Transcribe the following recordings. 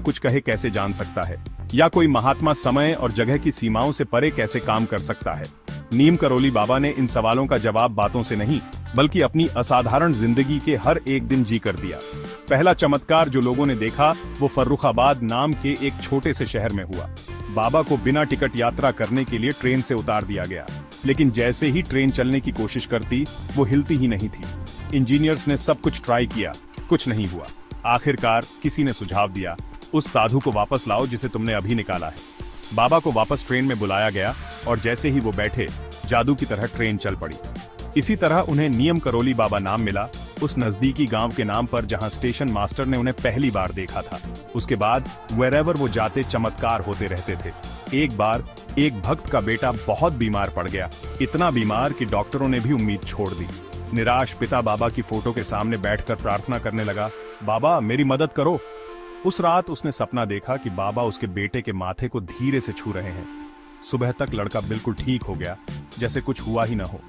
कुछ कहे कैसे जान सकता है, या कोई महात्मा समय और जगह की सीमाओं से परे कैसे काम कर सकता है। नीम करोली बाबा ने इन सवालों का जवाब बातों से नहीं, बल्कि अपनी असाधारण जिंदगी के हर एक दिन जी कर दिया। पहला चमत्कार जो लोगों ने देखा वो फर्रुखाबाद नाम के एक छोटे से शहर में हुआ। बाबा को बिना टिकट यात्रा करने के लिए ट्रेन से उतार दिया गया, लेकिन जैसे ही ट्रेन चलने की कोशिश करती वो हिलती ही नहीं थी। इंजीनियर्स ने सब कुछ ट्राई किया, कुछ नहीं हुआ। आखिरकार किसी ने सुझाव दिया, उस साधु को वापस लाओ जिसे तुमने अभी निकाला है। बाबा को वापस ट्रेन में बुलाया गया और जैसे ही वो बैठे, जादू की तरह ट्रेन चल पड़ी। इसी तरह उन्हें नियम करोली बाबा नाम मिला, उस नजदीकी गांव के नाम पर जहां स्टेशन मास्टर ने उन्हें पहली बार देखा था। उसके बाद वेरेवर वो जाते चमत्कार होते रहते थे। एक बार एक भक्त का बेटा बहुत बीमार पड़ गया, इतना बीमार कि डॉक्टरों ने भी उम्मीद छोड़ दी। निराश पिता बाबा की फोटो के सामने बैठकर प्रार्थना करने लगा, बाबा मेरी मदद करो। उस रात उसने सपना देखा कि बाबा उसके बेटे के माथे को धीरे से छू रहे हैं। सुबह तक लड़का बिल्कुल ठीक हो गया, जैसे कुछ हुआ ही न हो।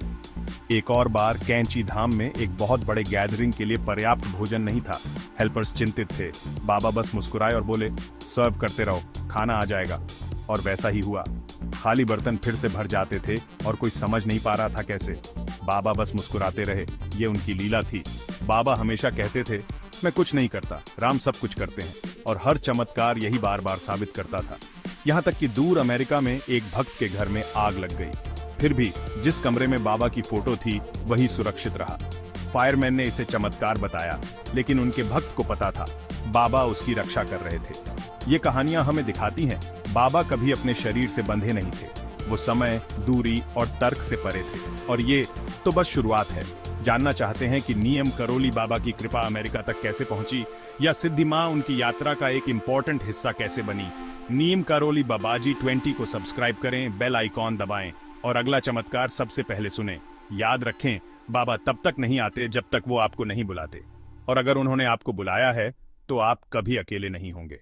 एक और बार कैंची धाम में एक बहुत बड़े गैदरिंग के लिए पर्याप्त भोजन नहीं था। हेल्पर्स चिंतित थे। बाबा बस मुस्कुराए और बोले, सर्व करते रहो, खाना आ जाएगा। और वैसा ही हुआ। खाली बर्तन फिर से भर जाते थे और कोई समझ नहीं पा रहा था कैसे। बाबा बस मुस्कुराते रहे, ये उनकी लीला थी। बाबा हमेशा कहते थे, मैं कुछ नहीं करता, राम सब कुछ करते हैं। और हर चमत्कार यही बार बार साबित करता था। यहाँ तक कि दूर अमेरिका में एक भक्त के घर में आग लग गई, फिर भी जिस कमरे में बाबा की फोटो थी वही सुरक्षित रहा। फायरमैन ने इसे चमत्कार बताया, लेकिन उनके भक्त को पता था बाबा उसकी रक्षा कर रहे थे। ये कहानियां हमें दिखाती हैं, बाबा कभी अपने शरीर से बंधे नहीं थे। वो समय, दूरी और तर्क से परे थे। और ये तो बस शुरुआत है। जानना चाहते हैं कि नियम करोली बाबा की कृपा अमेरिका तक कैसे पहुंची, या सिद्धि मां उनकी यात्रा का एक इम्पोर्टेंट हिस्सा कैसे बनी? नीम करोली बाबाजी 20 को सब्सक्राइब करें, बेल आइकॉन दबाएं और अगला चमत्कार सबसे पहले सुने। याद रखें, बाबा तब तक नहीं आते जब तक वो आपको नहीं बुलाते, और अगर उन्होंने आपको बुलाया है तो आप कभी अकेले नहीं होंगे।